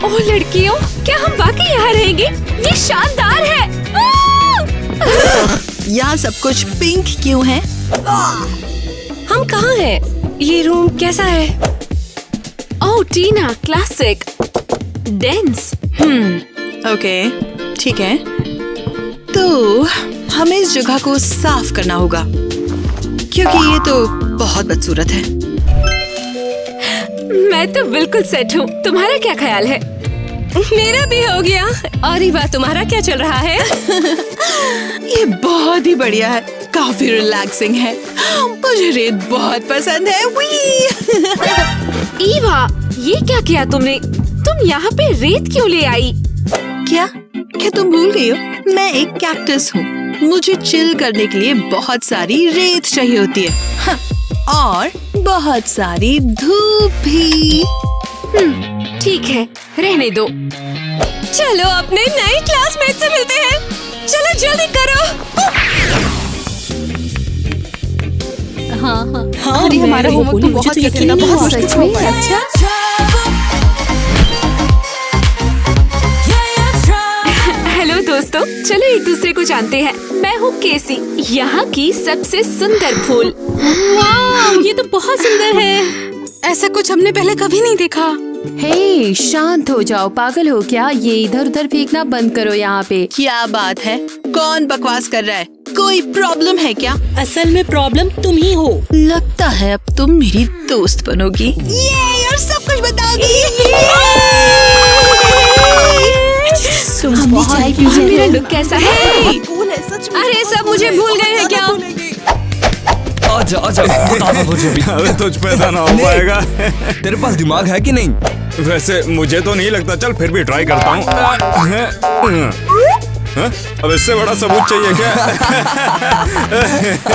ओह लड़कियों, क्या हम वाकई यहाँ रहेंगे? ये शानदार है। यहाँ सब कुछ पिंक क्यों है? हम कहाँ हैं? ये रूम कैसा है? ओह टीना, क्लासिक, डेंस। ओके, ठीक है। तो हमें इस जगह को साफ करना होगा क्योंकि ये तो बहुत बदसूरत है। मैं तो बिल्कुल सेट हूँ। तुम्हारा क्या ख्याल है? मेरा भी हो गया। और वाह, तुम्हारा क्या चल रहा है? ये बहुत ही बढ़िया है, काफी रिलैक्सिंग है। मुझे रेत बहुत पसंद है। ईवा, ये क्या किया तुमने? तुम यहाँ पे रेत क्यों ले आई? क्या तुम भूल गई हो? मैं एक कैक्टस हूँ। मुझे चिल करने के लिए बहुत सारी रेत चाहिए होती है। हाँ, और बहुत सारी धूप भी। ठीक है, रहने दो। चलो अपने नए क्लासमेट से मिलते हैं। चलो जल्दी करो। हाँ, अरे हमारा होमवर्क तो बहुत कठिन है, बहुत सच में? अच्छा। हेलो दोस्तों, चलो एक दूसरे को जानते हैं। मैं हूँ केसी, यहाँ की सबसे सुंदर फूल। वाह, ये तो बहुत सुंदर है। ऐसा कुछ हमने पहले कभी नहीं देखा। हे, शांत हो जाओ, पागल हो क्या? ये इधर उधर फेंकना बंद करो यहाँ पे। क्या बात है? कौन बकवास कर रहा है? कोई प्रॉब्लम है क्या? असल में प्रॉब्लम तुम ही हो। लगता है अब तुम मेरी दोस्त बनोगी। ये और सब कुछ बताओगी। मेरा लुक कैसा है? अरे सब मुझे भूल गए हैं क्या? आजा आजा, बता दो मुझे भी। अबे तुझ पे तो ना हो पाएगा। तेरे पास दिमाग है कि नहीं? वैसे मुझे तो नहीं लगता, चल फिर भी ट्राई करता हूँ। अब इससे बड़ा सबूत चाहिए क्या?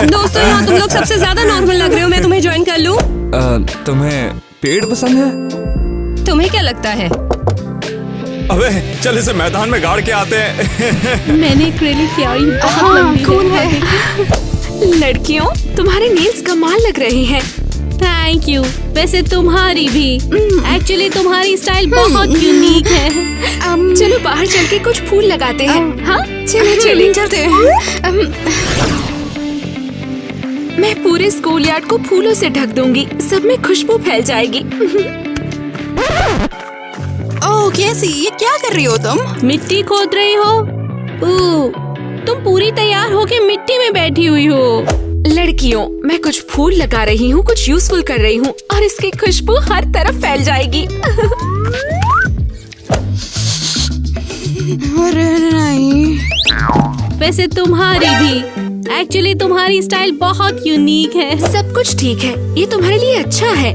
दोस्तों, यहाँ तुम लोग सबसे ज्यादा नॉर्मल लग रहे हो। मैं तुम्हें ज्वाइन कर लूँ? तुम्हें पेड़ पसंद है? तुम्हें क्या लगता है? अबे चल इसे मैदान में गाड़ के आते हैं। मैंने एक्रेलिक किया, बहुत लंबी है। लड़कियों, तुम्हारे नेल्स कमाल लग रहे हैं। Thank you. वैसे तुम्हारी भी। एक्चुअली तुम्हारी स्टाइल बहुत यूनिक है। चलो बाहर चल के कुछ फूल लगाते हैं। हाँ चलो चलते हैं। मैं पूरे स्कूल यार्ड को फूलों से ढक दूंगी। सब में खुशबू फैल जाएगी। ओह कैसी, ये क्या कर रही हो तुम? मिट्टी खोद रही हो? तुम पूरी तैयार होके मिट्टी में बैठी हुई हो। लड़कियों, मैं कुछ फूल लगा रही हूँ, कुछ यूजफुल कर रही हूँ और इसकी खुशबू हर तरफ फैल जाएगी। नहीं। वैसे तुम्हारी भी। एक्चुअली तुम्हारी स्टाइल बहुत यूनिक है। सब कुछ ठीक है, ये तुम्हारे लिए अच्छा है।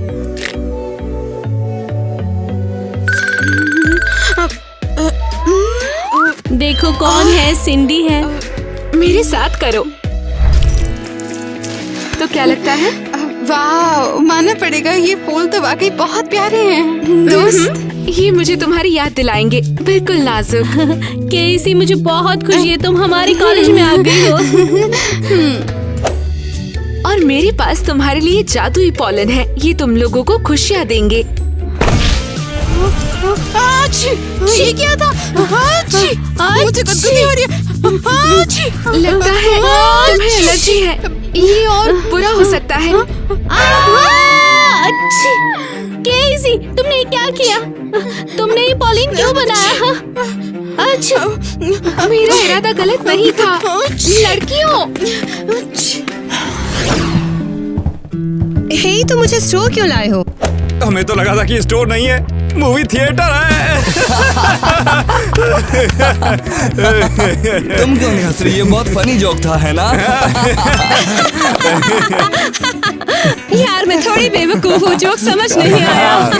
देखो कौन है, सिंडी है। मेरे साथ करो। तो क्या लगता है? वाह, मानना पड़ेगा, ये फूल तो वाकई बहुत प्यारे हैं। दोस्त, ये मुझे तुम्हारी याद दिलाएंगे। बिल्कुल नाजुक। केसी, मुझे बहुत खुशी है तुम हमारे कॉलेज में आ गई हो। और मेरे पास तुम्हारे लिए जादुई पॉलन है। ये तुम लोगों को खुशियाँ देंगे। ये क्या था? मुझे गुदगुदी हो रही है। लगता है तुम्हें एलर्जी है। ये और बुरा हो सकता है। केसी, तुमने क्या किया? तुमने ये पॉलिन क्यों बनाया? अच्छा, मेरा इरादा गलत नहीं था। लड़कियों, हे, तो मुझे स्टोर क्यों लाए हो? हमें तो लगा था कि स्टोर नहीं है, मूवी थिएटर है। तुम क्यों नहीं हंस रही? ये बहुत फनी जोक था, है ना? यार मैं थोड़ी बेवकूफ हूँ, जोक समझ नहीं आया।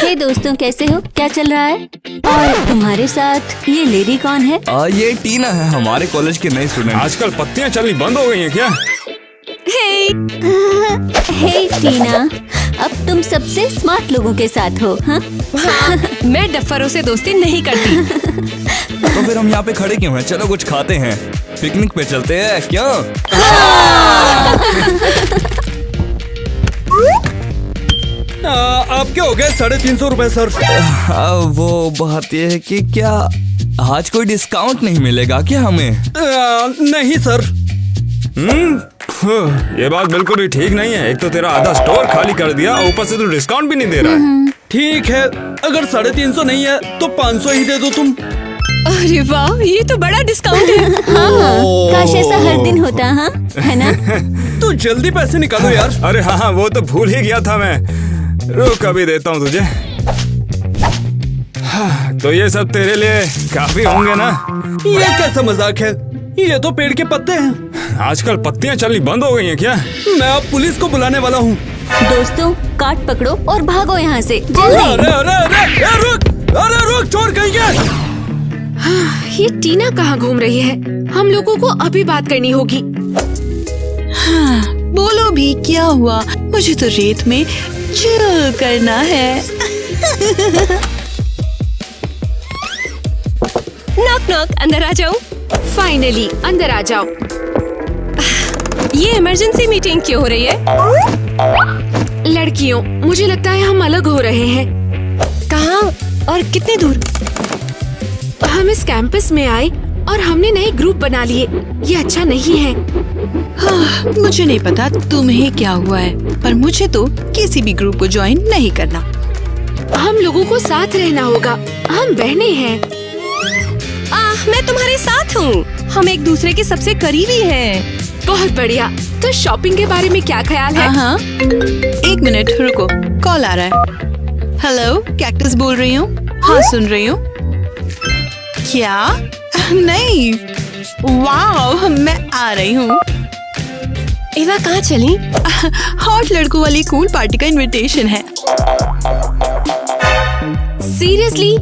हे दोस्तों, कैसे हो? क्या चल रहा है? और तुम्हारे साथ ये लेडी कौन है? ये टीना है, हमारे कॉलेज की नई स्टूडेंट। आजकल पत्तियां चलनी बंद हो गई हैं क्या? हे टीना, अब तुम सबसे स्मार्ट लोगों के साथ हो, हाँ? मैं डफरों से दोस्ती नहीं करती। तो फिर हम यहाँ पे खड़े क्यों हैं? चलो कुछ खाते हैं, पिकनिक पे चलते हैं क्यों? आपके हो गए 350 रुपए सर। वो बात ये है कि क्या आज कोई डिस्काउंट नहीं मिलेगा क्या हमें? नहीं सर। ये बात बिल्कुल भी ठीक नहीं है। एक तो तेरा आधा स्टोर खाली कर दिया, ऊपर से तू डिस्काउंट भी नहीं दे रहा है। ठीक है, अगर 350 नहीं है तो 500 ही दे दो तुम। अरे वाह, ये तो बड़ा डिस्काउंट है। हाँ, काश ऐसा हर दिन होता, हाँ, है ना? तो जल्दी पैसे निकालो यार। अरे हाँ, वो तो भूल ही गया था मैं। रुक, अभी देता हूँ तुझे। तो ये सब तेरे लिए काफी होंगे ना? ये कैसा मजाक है? ये तो पेड़ के पत्ते हैं। आजकल पत्तियां चलनी बंद हो गई हैं क्या? मैं अब पुलिस को बुलाने वाला हूँ। दोस्तों, कार्ड पकड़ो और भागो यहाँ से अरे जल्दी। अरे अरे रुक, चोर कहीं के। ये टीना कहाँ घूम रही है? हम लोगों को अभी बात करनी होगी। हाँ, बोलो भी क्या हुआ? मुझे तो रेत में चिल करना है। नॉक नॉक, अंदर आ जाओ। फाइनली अंदर आ जाओ। ये इमरजेंसी मीटिंग क्यों हो रही है? लड़कियों, मुझे लगता है हम अलग हो रहे हैं। कहाँ और कितने दूर? हम इस कैंपस में आए और हमने नए ग्रुप बना लिए। ये अच्छा नहीं है। हाँ, मुझे नहीं पता तुम्हें क्या हुआ है, पर मुझे तो किसी भी ग्रुप को ज्वाइन नहीं करना। हम लोगों को साथ रहना होगा। हम बहनें हैं। मैं तुम्हारे साथ हूँ। हम एक दूसरे के सबसे करीबी हैं। बहुत बढ़िया। तो शॉपिंग के बारे में क्या ख्याल है? हाँ, एक मिनट रुको, कॉल आ रहा है। हेलो, कैक्टस बोल रही हूँ। हाँ, सुन रही हूँ। क्या? नहीं, वाह, मैं आ रही हूँ। इवा कहाँ चली? हॉट लड़कों वाली कूल पार्टी का इनविटेशन है। सीरियसली?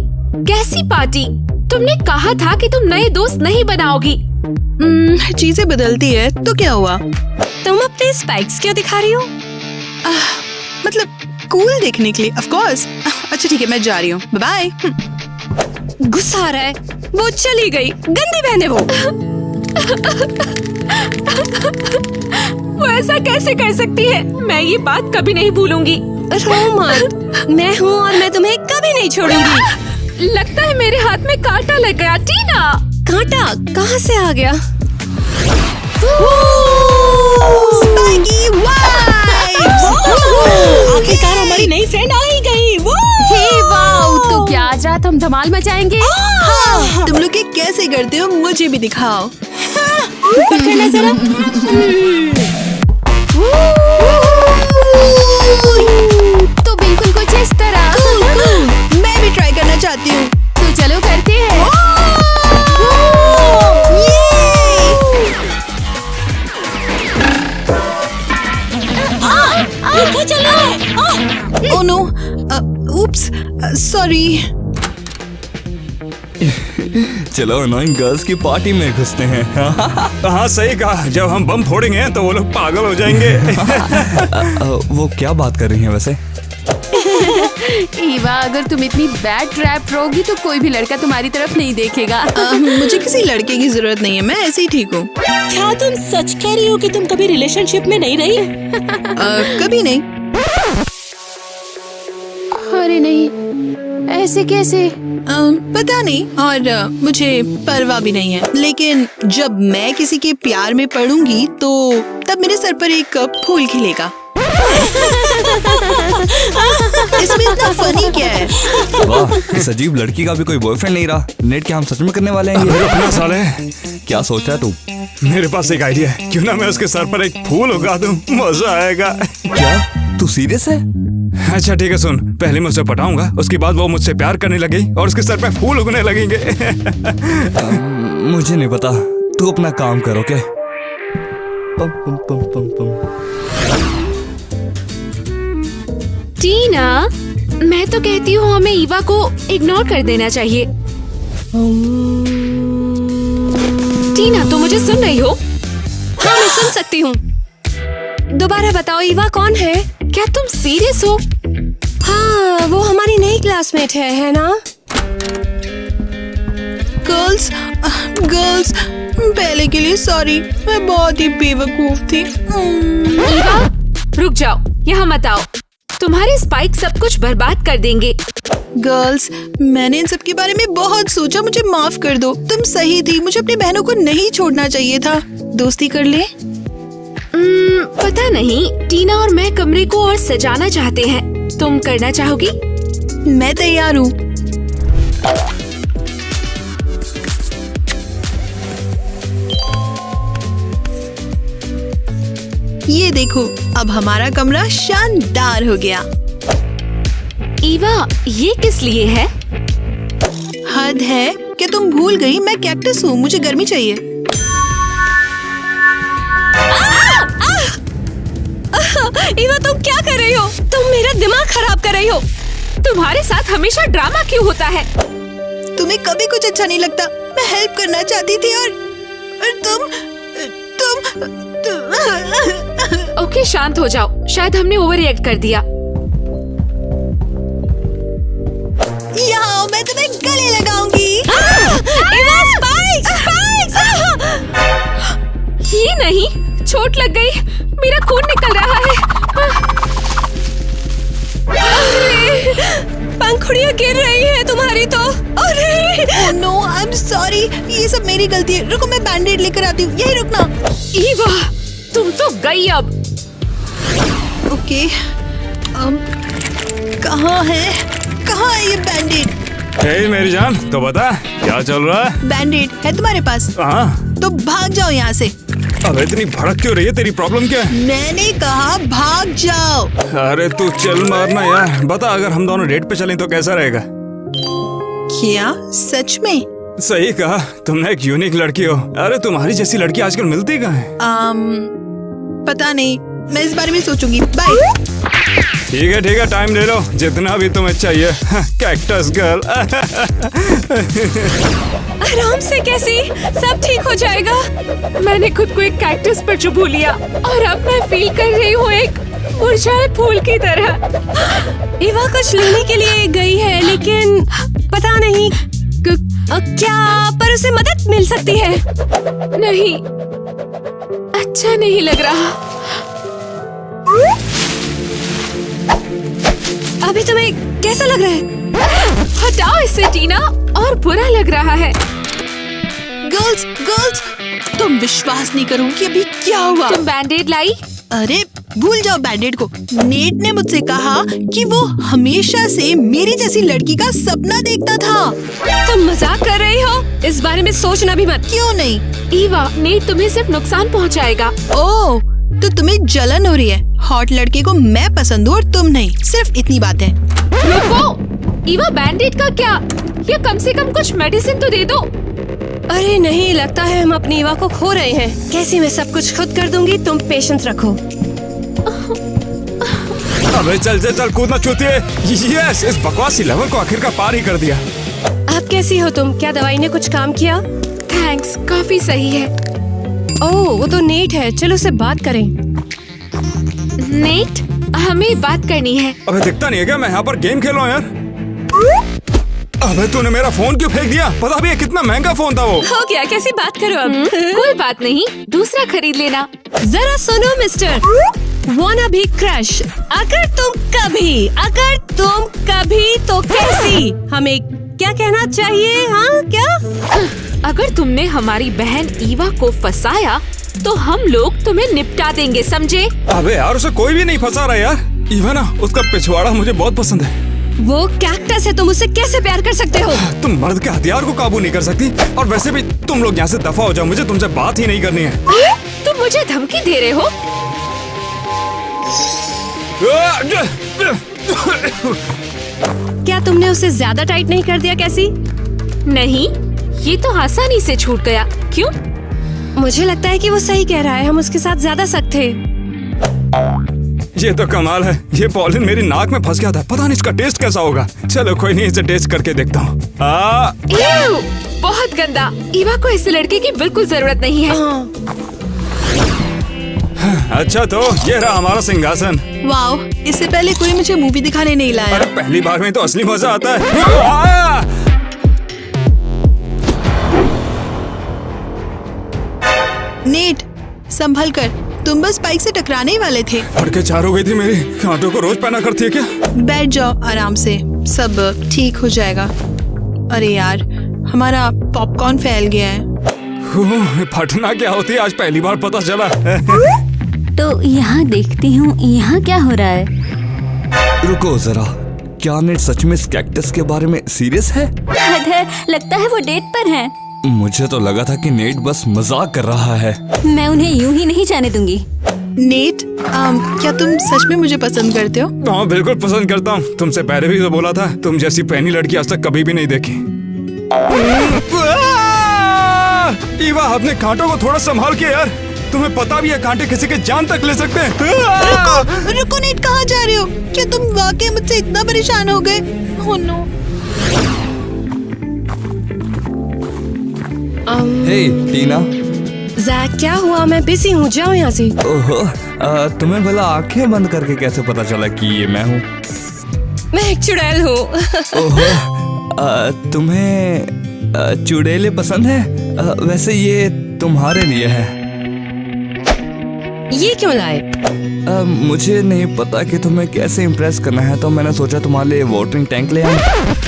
कैसी पार्टी? तुमने कहा था कि तुम नए दोस्त नहीं बनाओगी। चीजें बदलती है तो क्या हुआ? तुम अपने स्पाइक्स क्यों दिखा रही हो? मतलब कूल देखने के लिए, ऑफ कोर्स। अच्छा ठीक है, मैं जा रही हूँ, बाय बाय। गुस्सा आ रहा है। वो चली गई। गंदी बहन है वो। वो ऐसा कैसे कर सकती है? मैं ये बात कभी नहीं भूलूंगी। रो मत, मैं हूँ और मैं तुम्हें कभी नहीं छोड़ूंगी। लगता है मेरे हाथ में कांटा लग गया। टीना, कांटा कहाँ से आ गया? Spiky vibes! आखिरकार हमारी नई फ्रेंड आ ही गई। हे वाओ, तो क्या आज रात हम धमाल मचाएंगे? हाँ, तुम लोग ये कैसे करते हो? मुझे भी दिखाओ। करना जरा। तो बिल्कुल कुछ इस तरह। मैं भी ट्राई करना चाहती हूँ। तो चलो करते हैं। क्या चल रहा है? ओह नो, उप्स, सॉरी। चलो अनोइंग गर्ल्स की पार्टी में घुसते हैं। हाँ सही कहा। जब हम बम फोड़ेंगे तो वो लोग पागल हो जाएंगे। वो क्या बात कर रही हैं वैसे? ईवा, अगर तुम इतनी बैड रैप रहोगी तो कोई भी लड़का तुम्हारी तरफ नहीं देखेगा। मुझे किसी लड़के की जरूरत नहीं है, मैं ऐसे ही ठीक हूँ। क्या तुम सच कह रही हो कि तुम कभी रिलेशनशिप में नहीं रही? कभी नहीं। अरे नहीं, ऐसे कैसे? पता नहीं, और मुझे परवाह भी नहीं है। लेकिन जब मैं किसी के प्यार में पड़ूंगी तो तब मेरे सर पर एक फूल खिलेगा। इसमें इतना फनी क्या है? वाह, इस अजीब लड़की का भी कोई बॉयफ्रेंड नहीं रहा। नेट क्या हम सच में करने वाले हैं ये? रुकना साले। क्या सोच रहा है तू? मेरे पास एक आइडिया है। क्यों ना मैं उसके सर पर एक फूल उगा दूं, मजा आएगा। क्या तू सीरियस है? अच्छा ठीक है, सुन। पहले मैं उसे पटाऊंगा, उसके बाद वो मुझसे प्यार करने लगेगी और उसके सर पे फूल उगने लगेंगे। मुझे नहीं पता, तू अपना काम करो। क्या? पम पम पम पम पम। टीना, मैं तो कहती हूँ हमें ईवा को इग्नोर कर देना चाहिए। टीना, तो मुझे सुन रही हो? हाँ, मैं सुन सकती हूँ। दोबारा बताओ, ईवा कौन है? क्या तुम सीरियस हो? हाँ, वो हमारी नई क्लासमेट है ना? गर्ल्स, पहले के लिए सॉरी। मैं बहुत ही बेवकूफ थी। ईवा, रुक जाओ, यहाँ मत आओ। तुम्हारे स्पाइक सब कुछ बर्बाद कर देंगे। गर्ल्स, मैंने इन सब के बारे में बहुत सोचा, मुझे माफ कर दो। तुम सही थी, मुझे अपनी बहनों को नहीं छोड़ना चाहिए था। दोस्ती कर ले? पता नहीं, टीना और मैं कमरे को और सजाना चाहते हैं। तुम करना चाहोगी? मैं तैयार हूँ। ये देखो, अब हमारा कमरा शानदार हो गया। ईवा, ये किस लिए है? हद है, क्या तुम भूल गई मैं कैक्टस हूँ, मुझे गर्मी चाहिए। ईवा, तुम क्या कर रही हो? तुम मेरा दिमाग खराब कर रही हो। तुम्हारे साथ हमेशा ड्रामा क्यों होता है? तुम्हें कभी कुछ अच्छा नहीं लगता। मैं हेल्प करना चाहती थी और तुम ओके, शांत हो जाओ। शायद हमने ओवर रिएक्ट कर दिया। यहाँ मैं तुम्हें गले लगाऊंगी। ईवा, स्पाइक्स! ये नहीं, चोट लग गई, मेरा खून निकल रहा है। पंखुड़ियाँ गिर रही हैं तुम्हारी तो। अरे नो, आई एम सॉरी, ये सब मेरी गलती है। रुको, मैं बैंडेड लेकर आती हूँ, यही रुकना। ईवा, तुम तो गई अब। ओके, कहाँ है ये बैंडेड? हे मेरी जान, तो बता क्या चल रहा है? बैंडेड है तुम्हारे पास? हाँ। तो भाग जाओ यहाँ से। अब इतनी भड़क क्यों रही है? तेरी प्रॉब्लम क्या है? मैंने कहा भाग जाओ। अरे तू चल मारना यार। बता, अगर हम दोनों डेट पे चलें तो कैसा रहेगा? क्या सच में? सही कहा, तुमने एक यूनिक लड़की हो। अरे तुम्हारी जैसी लड़की आजकल मिलती कहाँ है? पता नहीं, मैं इस बारे में सोचूंगी। बाय। ठीक है, टाइम ले लो, जितना भी तुम्हें चाहिए। Cactus girl. आराम से, कैसी? सब ठीक हो जाएगा। मैंने खुद को एक कैक्टस पर चुभू लिया और अब मैं फील कर रही हूँ एक मुरझाए फूल की तरह। ईवा कुछ लेने के लिए गई है, लेकिन पता नहीं क्या पर उसे मदद मिल सकती है। नहीं, अच्छा नहीं लग रहा। अभी तुम्हें कैसा लग रहा है? हटाओ इसे टीना, और बुरा लग रहा है। गर्ल्स, तुम विश्वास नहीं करोगी अभी क्या हुआ। तुम बैंडेड लाई? अरे भूल जाओ बैंडेड को। नेट ने मुझसे कहा कि वो हमेशा से मेरी जैसी लड़की का सपना देखता था। तुम मजाक कर रही हो? इस बारे में सोचना भी मत। क्यों नहीं? ईवा, नेट तुम्हें सिर्फ नुकसान पहुंचाएगा। ओह, तो तुम्हें जलन हो रही है। हॉट लड़के को मैं पसंद हूँ और तुम नहीं, सिर्फ इतनी बात है। रुको, ईवा, बैंडेड का क्या? या कम से कम कुछ मेडिसिन तो दे दो। अरे नहीं, लगता है हम अपनी ईवा को खो रहे हैं। कैसे मैं सब कुछ खुद कर दूंगी, तुम पेशेंस रखो। अबे चल कूदना चूतिए। यस, इस बकवासी लेवल को आखिरकार पार ही कर दिया। अब कैसी हो तुम? क्या दवाई ने कुछ काम किया? थैंक्स, काफी सही है। ओह, वो तो नेट है, चलो उससे बात करें। नेट, हमें बात करनी है। अबे दिखता नहीं है क्या मैं यहाँ पर गेम खेल रहा हूँ यार? अबे तूने मेरा फोन क्यों फेंक दिया? पता भी है कितना महंगा फोन था वो। हो गया, कैसी बात करो अब। कोई बात नहीं, दूसरा खरीद लेना। जरा सुनो मिस्टर, wanna be crush, अगर तुम कभी तो कैसी? हमें क्या कहना चाहिए? हाँ क्या? अगर तुमने हमारी बहन ईवा को फंसाया तो हम लोग तुम्हें निपटा देंगे, समझे? अबे यार, उसे कोई भी नहीं फंसा रहा यार। ईवा ना, उसका पिछवाड़ा मुझे बहुत पसंद है। वो कैक्टस है, तुम उससे कैसे प्यार कर सकते हो? तुम मर्द के हथियार को काबू नहीं कर सकती। और वैसे भी तुम लोग यहाँ से दफा हो जाओ, मुझे तुमसे बात ही नहीं करनी है। तुम मुझे धमकी दे रहे हो? क्या तुमने उसे ज्यादा टाइट नहीं कर दिया कैसी? नहीं, ये तो आसानी से छूट गया। क्यों? मुझे लगता है कि वो सही कह रहा है, हम उसके साथ ज्यादा सख्त थे। ये तो कमाल है, ये पॉलिन मेरी नाक में फंस गया था। पता नहीं इसका टेस्ट कैसा होगा। चलो कोई नहीं, इसे टेस्ट करके देखता हूँ। बहुत गंदा। ईवा को इस लड़के की बिल्कुल जरूरत नहीं है। अच्छा, तो ये रहा हमारा सिंहासन। वाओ, इससे पहले कोई मुझे मूवी दिखाने नहीं लाया। अरे पहली बार में तो असली मजा आता है। नेट, संभल कर, तुम बस बाइक से टकराने ही वाले थे। फड़के चार हो गई थी मेरी। कांटों को रोज पहना करती है क्या? बैठ जाओ आराम से, सब ठीक हो जाएगा। अरे यार, हमारा पॉपकॉर्न फैल गया है। फटना क्या होती है आज पहली बार पता चला। तो यहाँ देखती हूँ, यहाँ क्या हो रहा है? रुको जरा, क्या नेट सच में इस कैक्टस के बारे में सीरियस है? हद है, लगता है वो डेट पर है। मुझे तो लगा था कि नेट बस मजाक कर रहा है। मैं उन्हें यूं ही नहीं जाने दूंगी। नेट, क्या तुम सच में मुझे पसंद करते हो? हाँ बिल्कुल पसंद करता हूँ। तुमसे पहले भी तो बोला था, तुम जैसी पहली लड़की आज तक कभी भी नहीं देखी। ईवा, अपने कांटों को थोड़ा संभाल के यार। तुम्हें पता भी है कांटे किसी के जान तक ले सकते हैं। रुको नेट, कहाँ जा रहे हो? क्या तुम वाकई मुझसे इतना परेशान हो गए? Oh no. हे टीना। जैक, क्या हुआ? मैं बिजी हूँ, जाओ यहाँ से। ओहो, तुम्हें भला आंखें बंद करके कैसे पता चला कि ये मैं हूँ? मैं एक चुड़ैल हूँ। ओहो, तुम्हें चुड़ैले पसंद है? वैसे ये तुम्हारे लिए है। ये क्यों लाए? मुझे नहीं पता कि तुम्हें कैसे इम्प्रेस करना है, तो मैंने सोचा तुम्हारे लिए वाटरिंग टैंक ले आऊं।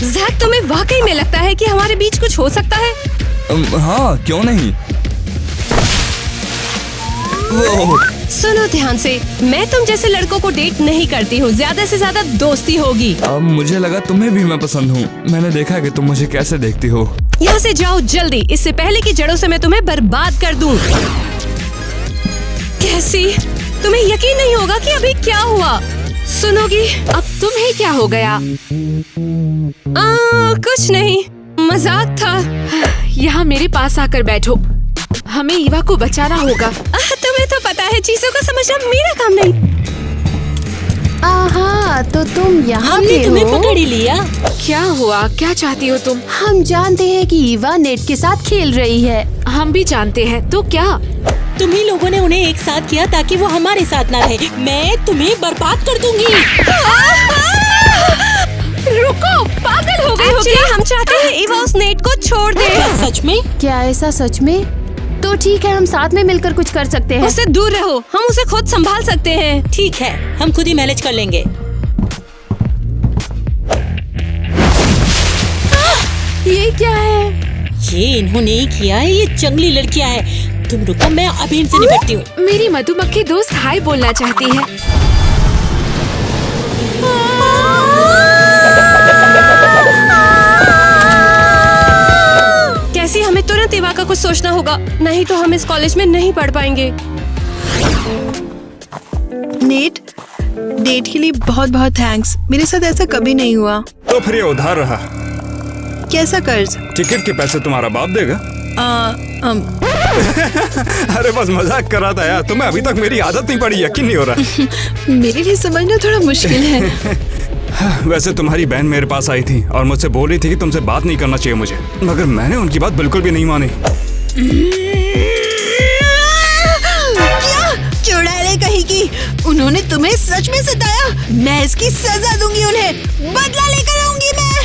जैक, तुम्हें वाकई में लगता है कि हमारे बीच कुछ हो सकता है? हाँ, क्यों नहीं। सुनो ध्यान से, मैं तुम जैसे लड़कों को डेट नहीं करती हूँ। ज्यादा से ज्यादा दोस्ती होगी। अब मुझे लगा तुम्हें भी मैं पसंद हूँ। मैंने देखा कि तुम मुझे कैसे देखती हो। यहाँ से जाओ जल्दी, इससे पहले कि जड़ों से मैं तुम्हें बर्बाद कर दूँ। कैसी? तुम्हें यकीन नहीं होगा कि अभी क्या हुआ। सुनोगी? अब तुम्हें क्या हो गया? कुछ नहीं, मजाक था। यहाँ मेरे पास आकर बैठो, हमें ईवा को बचाना होगा। तुम्हें तो पता है चीजों को समझना मेरा काम नहीं। आहा, तो तुम यहाँ पे तुम्हें हो? पकड़ ही लिया। क्या हुआ? क्या चाहती हो तुम? हम जानते हैं कि ईवा नेट के साथ खेल रही है। हम भी जानते हैं, तो क्या? तुम्ही लोगों ने उन्हें एक साथ किया ताकि वो हमारे साथ ना रहे। मैं तुम्हें बर्बाद कर दूंगी। रुको, पागल हो गई हो क्या? हम चाहते हैं ईवा उस नेट को छोड़ दे। क्या सच में? क्या ऐसा सच में? तो ठीक है, हम साथ में मिलकर कुछ कर सकते हैं। उससे दूर रहो, हम उसे खुद संभाल सकते हैं। ठीक है, हम खुद ही मैनेज कर लेंगे। ये क्या है? ये इन्होंने ही किया है। ये जंगली लड़कियां हैं। तुम रुको, मैं अभी इनसे निपटती हूँ। मेरी मधुमक्खी दोस्त हाय बोलना चाहती है। कैसी, हमें तुरंत ईवा का कुछ सोचना होगा, नहीं तो हम इस कॉलेज में नहीं पढ़ पाएंगे। नेट, डेट के लिए बहुत बहुत थैंक्स। मेरे साथ ऐसा कभी नहीं हुआ। तो फिर ये उधार रहा। कैसा कर्ज? टिकट के पैसे तुम्हारा बाप देगा। अरे बस मजाक कर रहा था यार। तुम्हें अभी तक मेरी आदत नहीं पड़ी, यकीन नहीं हो रहा। मेरे लिए समझना थोड़ा मुश्किल है। वैसे तुम्हारी बहन मेरे पास आई थी और मुझसे बोल रही थी कि तुमसे बात नहीं करना चाहिए मुझे, मगर मैंने उनकी बात बिल्कुल भी नहीं मानी। क्या? चुड़ैले कहीं की! उन्होंने तुम्हें सच में सताया? मैं इसकी सजा दूंगी, उन्हें बदला लेकर आऊंगी मैं।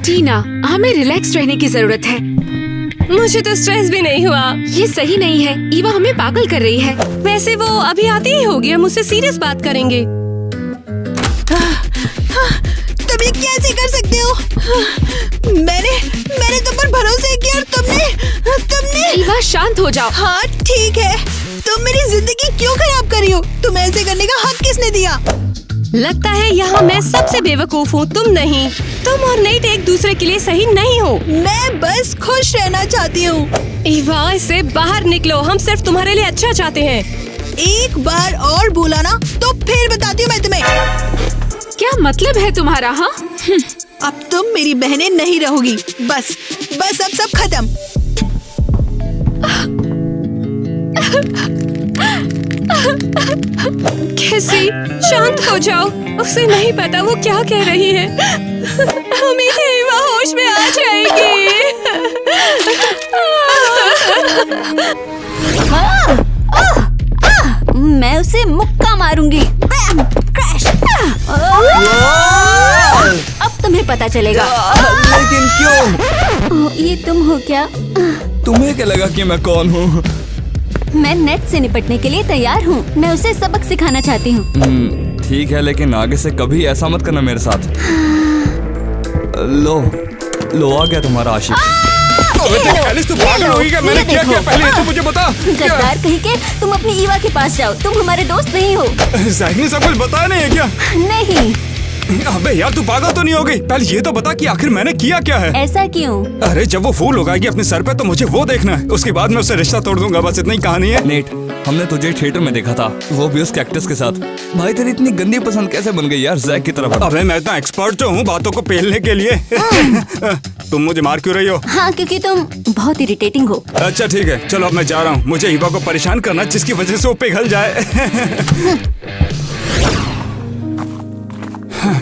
टीना, हमें रिलैक्स रहने की जरूरत है। मुझे तो स्ट्रेस भी नहीं हुआ। ये सही नहीं है, ईवा हमें पागल कर रही है। वैसे वो अभी आती ही होगी, हम उससे सीरियस बात करेंगे। तुम ये कैसे कर सकते हो? मैंने तुम पर भरोसा किया और तुमने ईवा, शांत हो जाओ। हाँ ठीक है, तुम मेरी जिंदगी क्यों खराब कर रही हो? तुम ऐसे करने का हक किसने दिया? लगता है यहाँ मैं सबसे बेवकूफ हूँ, तुम नहीं। तुम और नेट एक दूसरे के लिए सही नहीं हो। मैं बस खुश रहना चाहती हूँ। ईवा, इससे बाहर निकलो, हम सिर्फ तुम्हारे लिए अच्छा चाहते हैं। एक बार और बोला ना तो फिर बताती हूँ मैं तुम्हें। क्या मतलब है तुम्हारा? हाँ, अब तुम मेरी बहनें नहीं रहोगी। बस अब सब खत्म। कैसी, शांत हो जाओ। उसे नहीं पता वो क्या कह रही है। उम्मीद है ईवा होश में आ जाएगी। मैं उसे मुक्का मारूंगी। क्रैश। अब तुम्हें पता चलेगा। लेकिन क्यों? ये तुम हो क्या? तुम्हें क्या लगा कि मैं कौन हूँ? मैं नेट से निपटने के लिए तैयार हूँ। मैं उसे सबक सिखाना चाहती हूँ। ठीक है, लेकिन आगे से कभी ऐसा मत करना मेरे साथ। लो आ गया तुम्हारा आशिक। एलिस, तू पागल हो गई क्या? मैंने क्या किया पहले तो मुझे बता। गद्दार कहीं के, तुम अपनी ईवा के पास जाओ। तुम हमारे दोस्त नहीं हो। ज़ाहिर ने सब कुछ बताया नहीं है क्या? नहीं। अबे यार, तू पागल तो नहीं हो गई? पहले ये तो बता कि आखिर मैंने किया क्या है। ऐसा क्यों? अरे जब वो फूल उगाएगी अपने सर पे तो मुझे वो देखना है। उसके बाद मैं उससे रिश्ता तोड़ दूंगा। बस इतनी कहानी है। नेट, हमने तुझे थिएटर में देखा था, वो भी उस कैक्टस के साथ। भाई तेरी इतनी गंदी पसंद कैसे बन गई यार जैक की तरफ? अबे मैं इतना एक्सपर्ट तो हूँ बातों को पेलने के लिए। तुम मुझे मार क्यों रही हो? हाँ, क्योंकि तुम बहुत इरिटेटिंग हो। अच्छा ठीक है, चलो अब मैं जा रहा हूँ। मुझे ईवा को परेशान करना जिसकी वजह से वो पिघल जाए।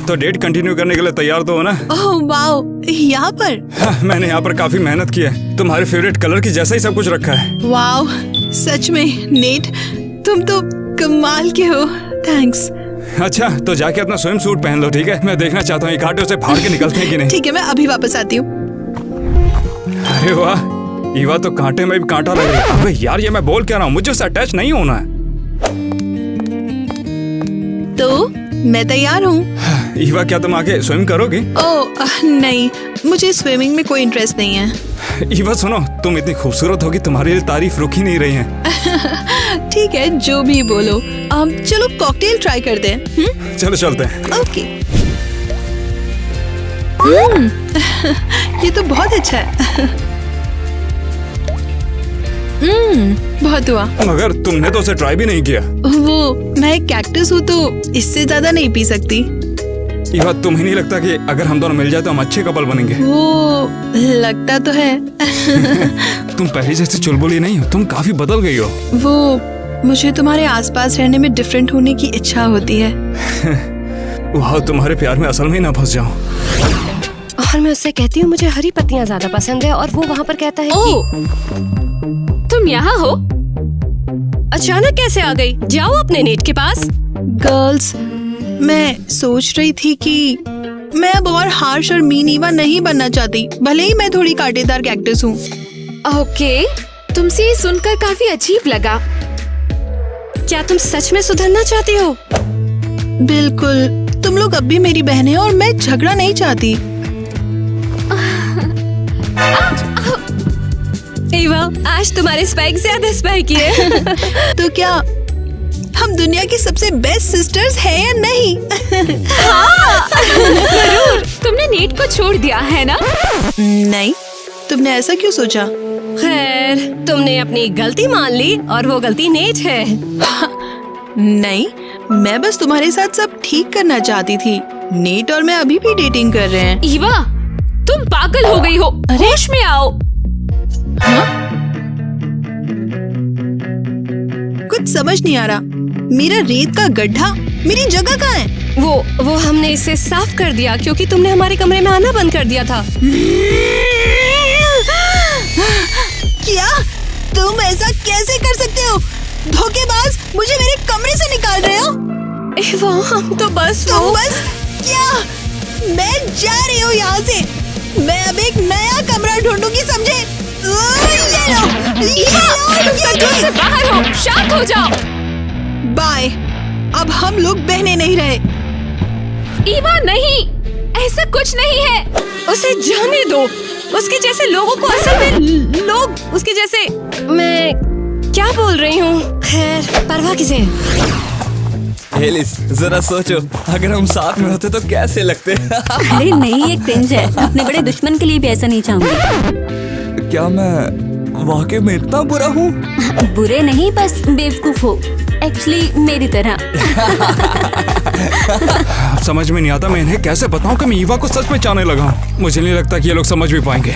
तो डेट कंटिन्यू करने के लिए तैयार तो हो ना? ओह वाओ, यहाँ पर? हाँ, मैंने यहाँ पर काफी मेहनत की है। तुम्हारे फेवरेट कलर की जैसा ही सब कुछ रखा है। वाओ, सच में नेट, तुम तो कमाल के हो। थैंक्स। अच्छा तो जाके अपना स्विम सूट पहन लो, ठीक है? मैं देखना चाहता हूँ ये कांटे उसे फाड़ के निकलते हैं कि नहीं। ठीक है, मैं अभी वापस आती हूँ। अरे वाह, ईवा तो कांटे में भी कांटा लग रहा है। अबे यार, ये मैं बोल क्या रहा हूँ, मुझे उससे अटैच नहीं होना है। तो मैं तैयार हूँ। ईवा, क्या तुम आगे स्विम करोगी? ओह नहीं, मुझे स्विमिंग में कोई इंटरेस्ट नहीं है। ईवा सुनो, तुम इतनी खूबसूरत होगी, तुम्हारे लिए तारीफ रुक ही नहीं रही है। ठीक है, जो भी बोलो। चलो कॉकटेल ट्राई करते हैं। चलो चलते हैं। ओके। ये तो बहुत अच्छा है। बहुत हुआ। मगर तुमने तो उसे ट्राई भी नहीं किया। वो मैं एक कैक्टस हूँ तो इससे ज्यादा नहीं पी सकती। ईवा, तुम ही नहीं लगता कि अगर हम दोनों मिल जाए तो हम अच्छे कपल बनेंगे? वो लगता तो है। तुम पहले जैसे चुलबुली नहीं हो, तुम काफी बदल गई हो। वो मुझे तुम्हारे आसपास रहने में डिफरेंट होने की इच्छा होती है। वाह, तुम्हारे प्यार में असल में ही ना फंस जाऊं। और मैं उससे कहती हूँ मुझे हरी पत्तियाँ ज्यादा पसंद है और वो वहाँ पर कहता है कि तुम यहाँ हो? अचानक कैसे आ गई? जाओ अपने नेट के पास। गर्ल्स, मैं सोच रही थी कि मैं अब और हार्श और मीन ईवा नहीं बनना चाहती, भले ही मैं थोड़ी कांटेदार कैक्टस हूँ। ओके, तुमसे ये सुनकर काफी अजीब लगा। क्या तुम सच में सुधरना चाहती हो? बिल्कुल, तुम लोग अब भी मेरी बहन हैं और मैं झगड़ा नहीं चाहती। ईवा, आज तुम्हारे स्पाइक ज्यादा स्पाइकी है। तो क्या हम दुनिया की सबसे बेस्ट सिस्टर्स हैं या नहीं? जरूर। तुमने नेट को छोड़ दिया है ना? नहीं, तुमने ऐसा क्यों सोचा? खैर, तुमने अपनी गलती मान ली और वो गलती नेट है। नहीं, मैं बस तुम्हारे साथ सब ठीक करना चाहती थी। नेट और मैं अभी भी डेटिंग कर रहे हैं। ईवा, तुम पागल हो गई हो। होश में आओ। कुछ समझ नहीं आ रहा। मेरा रेत का गड्ढा, मेरी जगह कहाँ है? वो हमने इसे साफ कर दिया क्योंकि तुमने हमारे कमरे में आना बंद कर दिया था। क्या? तुम ऐसा कैसे कर सकते हो? धोखेबाज, मुझे मेरे कमरे से निकाल रहे हो? ईवा, हम तो बस तुम बस क्या? मैं जा रही हूँ यहाँ से। मैं अब एक नया कमरा ढूंढूंगी, समझे? ये लो, तुम कंट्रोल से बाहर हो। शांत हो जाओ। बाय। अब हम लोग बहने नहीं रहे। ईवा नहीं, ऐसा कुछ नहीं है। उसे जाने दो। उसके जैसे लोगों को असल में लोग उसके जैसे। मैं क्या बोल रही हूँ? खैर, परवाह किसे। एलिस, जरा सोचो, अगर हम साथ में होते तो कैसे लगते? अरे नहीं, ये क्रिंज है। अपने बड़े दुश्मन के लिए भी ऐसा नहीं चाहूंगी। क्या मैं वाकई में इतना बुरा हूँ? बुरे नहीं, बस बेवकूफ हो। एक्चुअली मेरी तरह। समझ में नहीं आता मैं इन्हें कैसे बताऊं कि मैं ईवा को सच में चाहने लगा हूं। मुझे नहीं लगता कि ये लोग समझ भी पाएंगे।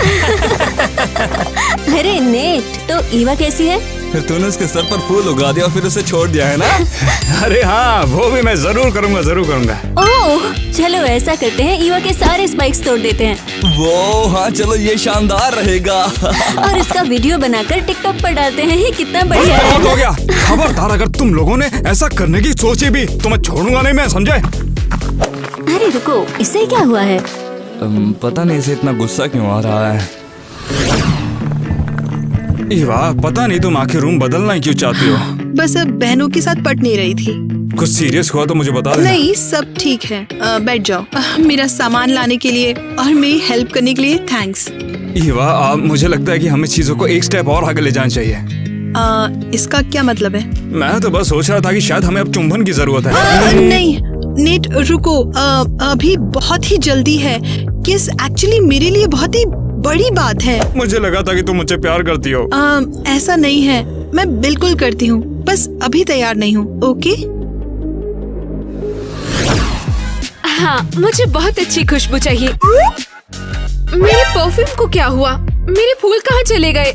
अरे नेट, तो ईवा कैसी है? फिर तूने उसके सर पर फूल उगा दिया और फिर उसे छोड़ दिया है ना? अरे हाँ, वो भी मैं जरूर करूंगा। ओह, चलो ऐसा करते हैं, ईवा के सारे स्पाइक्स तोड़ देते हैं। वो हाँ, चलो ये शानदार रहेगा। और इसका वीडियो बनाकर टिकटॉक पर डालते हैं। ये कितना बढ़िया है। बहुत हो गया। खबरदार, अगर तुम लोगों ने ऐसा करने की सोची भी तो मैं छोड़ूंगा नहीं, मैं समझे? अरे रुको, इससे क्या हुआ है? पता नहीं इसे इतना गुस्सा क्यों आ रहा है। ईवा, पता नहीं तुम आखिर रूम बदलना ही क्यों चाहती हो। बस अब बहनों के साथ पट नहीं रही थी। कुछ सीरियस हुआ तो मुझे बता देना। नहीं, सब ठीक है। बैठ जाओ। मेरा सामान लाने के लिए और मेरी हेल्प करने के लिए थैंक्स। ईवा, मुझे लगता है कि हमें चीजों को एक स्टेप और आगे ले जाना चाहिए। इसका क्या मतलब है? मैं तो बस सोच रहा था कि शायद हमें अब चुंबन की जरूरत है। नहीं नेट, रुको। अभी बहुत ही जल्दी है। किस एक्चुअली मेरे लिए बहुत ही बड़ी बात है। मुझे लगा था कि तुम मुझसे प्यार करती हो। ऐसा नहीं है, मैं बिल्कुल करती हूँ, बस अभी तैयार नहीं हूँ। ओके? हाँ, मुझे बहुत अच्छी खुशबू चाहिए। मेरे परफ्यूम को क्या हुआ? मेरे फूल कहाँ चले गए?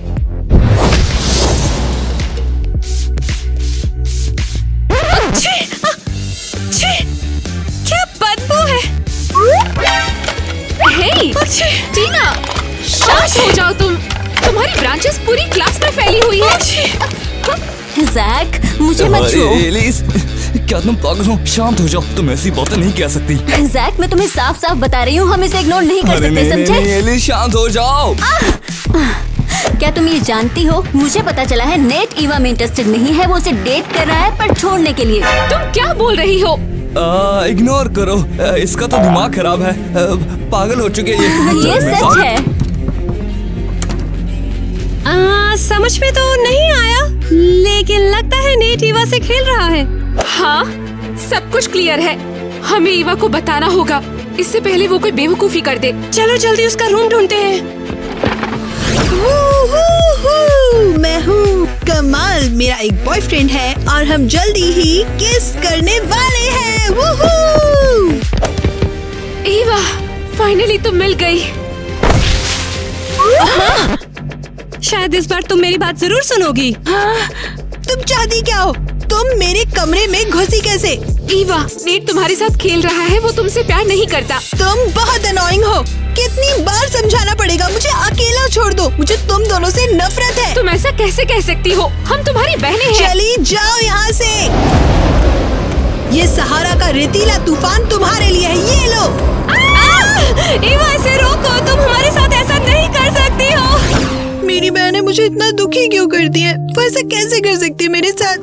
क्या बदबू है? हे, टीना, शांत हो जाओ तुम। तुम्हारी ब्रांचेस पूरी क्लास में फैली हुई है। जैक, मुझे मत छुओ। एलिस, क्या तुम पागल हो? शांत हो जाओ, तुम ऐसी बातें नहीं कह सकती। जैक, मैं तुम्हें साफ साफ बता रही हूँ, हम इसे इग्नोर नहीं कर सकते, समझे? एलिस, शांत हो जाओ। क्या तुम ये जानती हो, मुझे पता चला है नेट ईवा में इंटरेस्टेड नहीं है, वो उसे डेट कर रहा है पर छोड़ने के लिए। तुम क्या बोल रही हो? इग्नोर करो, इसका तो दिमाग खराब है। पागल हो चुके ये सच है। समझ में तो नहीं आया, लेकिन लगता है नेट ईवा से खेल रहा है। हाँ, सब कुछ क्लियर है। हमें ईवा को बताना होगा, इससे पहले वो कोई बेवकूफी कर दे। चलो जल्दी उसका रूम ढूंढते हैं। मैं हूँ कमाल, मेरा एक बॉयफ्रेंड है और हम जल्दी ही किस करने वाले हैं। वूहू! ईवा, फाइनली तुम मिल गई। शायद इस बार तुम मेरी बात जरूर सुनोगी। तुम चाहती क्या हो? तुम मेरे कमरे में घुसी कैसे? ईवा, नेट तुम्हारे साथ खेल रहा है, वो तुमसे प्यार नहीं करता। तुम बहुत अनोइंग हो। कितनी बार समझाना पड़ेगा? मुझे अकेला छोड़ दो, मुझे तुम दोनों से नफरत है। तुम ऐसा कैसे कह सकती हो? हम तुम्हारी बहनें हैं। चली जाओ यहाँ से। ये सहारा का रेतीला तूफान तुम्हारे लिए है, ये लो। ईवा, इसे रोको, तुम हमारे साथ ऐसा नहीं कर सकती हो। मेरी बहनें मुझे इतना दुखी क्यों करती है? वो ऐसा कैसे कर सकती है मेरे साथ?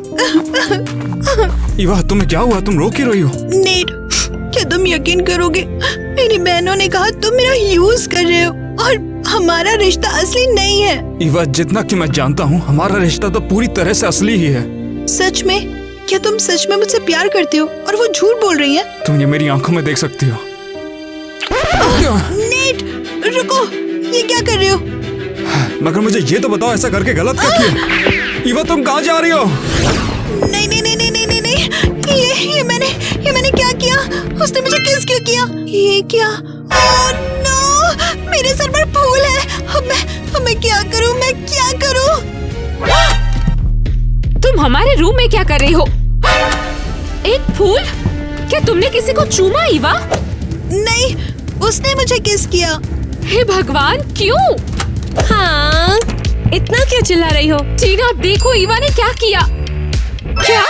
ईवा, तुम्हें क्या हुआ? तुम रो क्यों रही हो? नेट, क्या तुम यकीन करोगे, मेरी बहनों ने कहा तुम मेरा यूज कर रहे हो और हमारा रिश्ता असली नहीं है। ईवा, जितना कि मैं जानता हूँ, हमारा रिश्ता तो पूरी तरह से असली ही है। सच में? क्या तुम सच में मुझसे प्यार करते हो और वो झूठ बोल रही है? तुम ये मेरी आंखों में देख सकती हो। नेट, रुको, ये क्या कर रहे हो? मगर मुझे ये तो बताओ, ऐसा करके गलत क्या किया? ईवा, तुम कहाँ जा रही हो? नहीं नहीं नहीं नहीं नहीं नहीं, ये मैंने क्या किया? उसने मुझे किस क्यों किया? ये क्या? ओह नो, मेरे सर पर फूल है। अब मैं क्या करूं? मैं क्या करूं? तुम हमारे रूम में क्या कर रही हो? एक फूल? क्या तुमने किसी को चूमा ईवा? नहीं, उसने मुझे किस किया। हे भगवान, क्यों? हाँ, इतना क्यों चिल्ला रही हो? टीना, देखो ईवा ने क्या किया। क्या?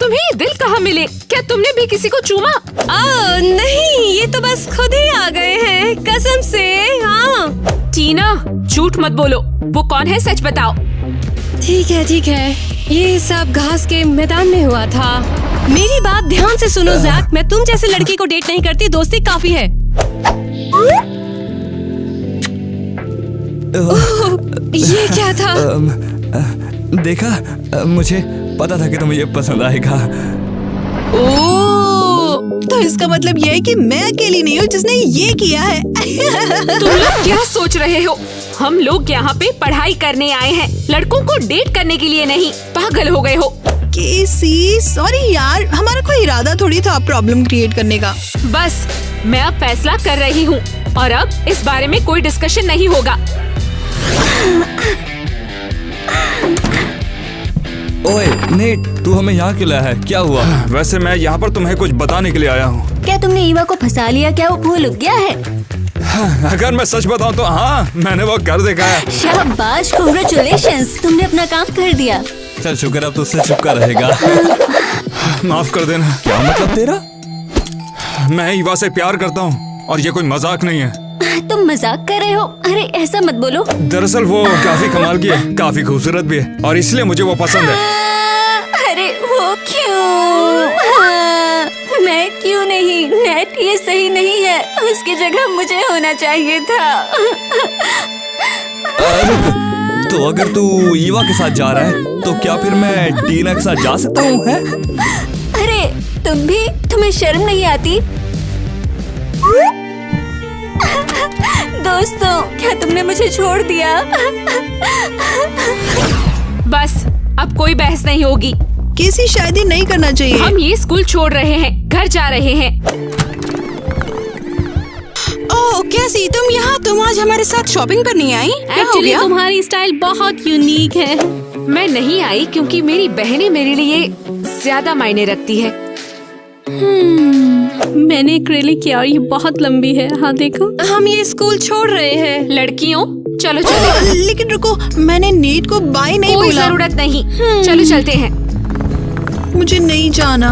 तुम्हें ये दिल कहाँ मिले? क्या तुमने भी किसी को चूमा? नहीं, ये तो बस खुद ही आ गए हैं, कसम से। हाँ। टीना, झूठ मत बोलो। वो कौन है, सच बताओ। ठीक है, ये सब घास के मैदान में हुआ था। मेरी बात ध्यान से सुनो जैक, मैं तुम जैसे लड़की को डेट नहीं करती, दोस्ती काफी है। ये क्या था? देखा, मुझे पता था कि तुम्हें ये पसंद आएगा। ओह, तो इसका मतलब ये है कि मैं अकेली नहीं हूँ जिसने ये किया है। तुम लोग क्या सोच रहे हो? हम लोग यहाँ पे पढ़ाई करने आए हैं, लड़कों को डेट करने के लिए नहीं। पागल हो गए हो? केसी, सॉरी यार, हमारा कोई इरादा थोड़ी था प्रॉब्लम क्रिएट करने का। बस, मैं अब फैसला कर रही हूँ और अब इस बारे में कोई डिस्कशन नहीं होगा। ओए नेट, तू हमें यहाँ क्यों लाया है? क्या हुआ? वैसे मैं यहाँ पर तुम्हें कुछ बताने के लिए आया हूँ। क्या तुमने ईवा को फंसा लिया? क्या वो फूल उग गया है? अगर मैं सच बताऊँ तो हाँ, मैंने वो कर देखा है। शाबाश, कांग्रेचुलेशंस, तुमने अपना काम कर दिया। चल शुक्र, अब तो उससे चुपका रहेगा। माफ कर देना। क्या मतलब तेरा? मैं ईवा से प्यार करता हूँ और ये कोई मजाक नहीं है। तुम मजाक कर रहे हो? अरे ऐसा मत बोलो। दरअसल वो काफी कमाल की है, काफी खूबसूरत भी है और इसलिए मुझे वो पसंद है। अरे वो क्यों? मैं क्यों नहीं? नेट ये सही नहीं है, उसकी जगह मुझे होना चाहिए था। तो अगर तू ईवा के साथ जा रहा है तो क्या फिर मैं टीना के साथ जा सकता हूँ? है अरे तुम्हें शर्म नहीं आती? दोस्तों, क्या तुमने मुझे छोड़ दिया? बस अब कोई बहस नहीं होगी। कैसी शादी नहीं करना चाहिए। हम ये स्कूल छोड़ रहे हैं, घर जा रहे हैं। ओह कैसी, तुम आज हमारे साथ शॉपिंग पर नहीं आई? क्या हो एक्चुअली गया? तुम्हारी स्टाइल बहुत यूनिक है। मैं नहीं आई क्योंकि मेरी बहनें मेरे लिए ज्यादा मायने रखती है। मैंने एक्रेलिक किया और ये बहुत लंबी है। हाँ देखो, हम ये स्कूल छोड़ रहे हैं। लड़कियों चलो चलो। लेकिन रुको, मैंने नेट को बाय नहीं कोई बोला। जरूरत नहीं, चलो चलते हैं। मुझे नहीं जाना।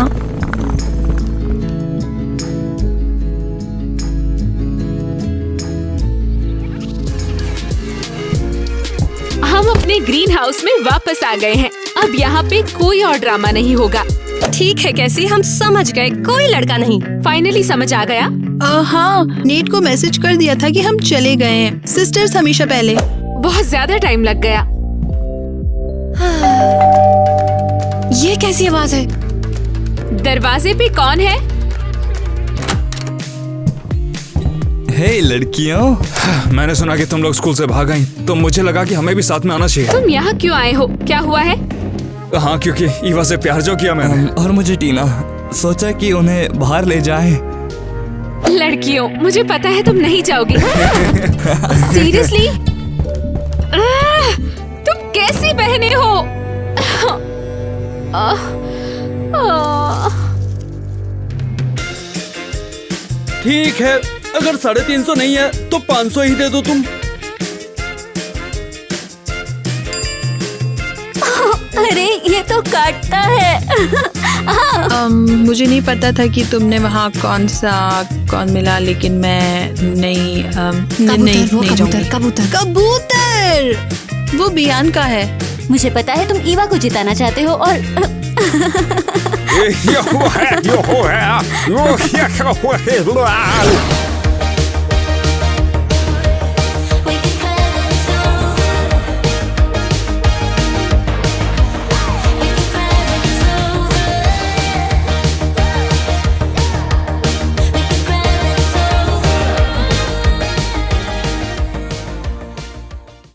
हम अपने ग्रीन हाउस में वापस आ गए हैं। अब यहाँ पे कोई और ड्रामा नहीं होगा। ठीक है कैसी, हम समझ गए, कोई लड़का नहीं। फाइनली समझ आ गया। हाँ, नेट को मैसेज कर दिया था कि हम चले गए हैं। सिस्टर्स हमेशा पहले। बहुत ज्यादा टाइम लग गया। ये कैसी आवाज है? दरवाजे पे कौन है? हे लड़कियों, मैंने सुना कि तुम लोग स्कूल से भाग गई, तो मुझे लगा कि हमें भी साथ में आना चाहिए। तुम यहाँ क्यों आए हो? क्या हुआ है? हाँ, क्योंकि ईवा से प्यार जो किया मैंने। और मुझे टीना सोचा कि उन्हें बाहर ले जाए। लड़कियों, मुझे पता है तुम नहीं जाओगी। सीरियसली? तुम कैसी बहनें हो? ठीक है, अगर 350 नहीं है तो 500 ही दे दो तुम। अरे ये तो काटता है। मुझे नहीं पता था कि तुमने वहाँ कौन मिला, लेकिन मैं नहीं जाऊंगी। कबूतर वो बियान का है। मुझे पता है तुम ईवा को जिताना चाहते हो और यो है